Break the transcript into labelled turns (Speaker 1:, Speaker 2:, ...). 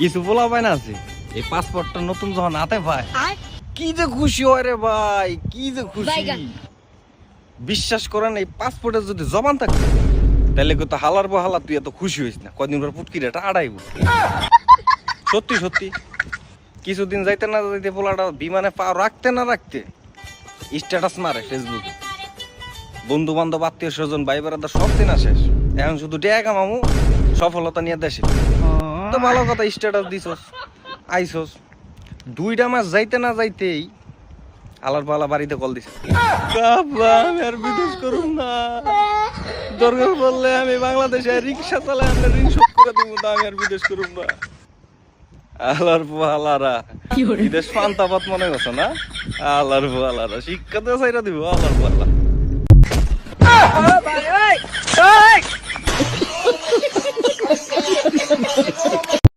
Speaker 1: কিছু বলা পায় না আছে এই পাসপোর্টটা নতুন যখন হাতে পায় কি যে খুশি হয় রে ভাই, কি যে খুশি। বিশ্বাস করেন এই পাসপোর্টের যদি জবান থাকতো তাহলে কত হালার বহালা তুই এত খুশি হইস না, কয়দিন পর পুটকির এটা আড়াইব। সত্যি সত্যি কিছুদিন যাইতে না যাইতে পোলাটা বিমানে পা রাখতে না রাখতে স্ট্যাটাস মারে ফেসবুকে, বন্ধু বান্ধব আত্মীয় স্বজন ভাই বেড়াদার সব দিন শেষ, এখন শুধু ডেকা মামু সফলতা নিয়ে দেশে। তো ভালো কথা, স্ট্যাটাস দিছস আইসস, 2টা মাস যাইতে না যাইতেই আলার পালা বাড়িতে কল দিছে, আমি আর বিদেশ করুম না, দরকার বললে আমি বাংলাদেশে রিক্সা চালাই আপনার ঋণ শোধ করে দিব, না আমি আর বিদেশ করুম না। আলার পালারা বিদেশ পান্তাপাত মনে করছো না, আলার পালারা শিক্ষা দিয়ে চাইরা দিব আলার পালা।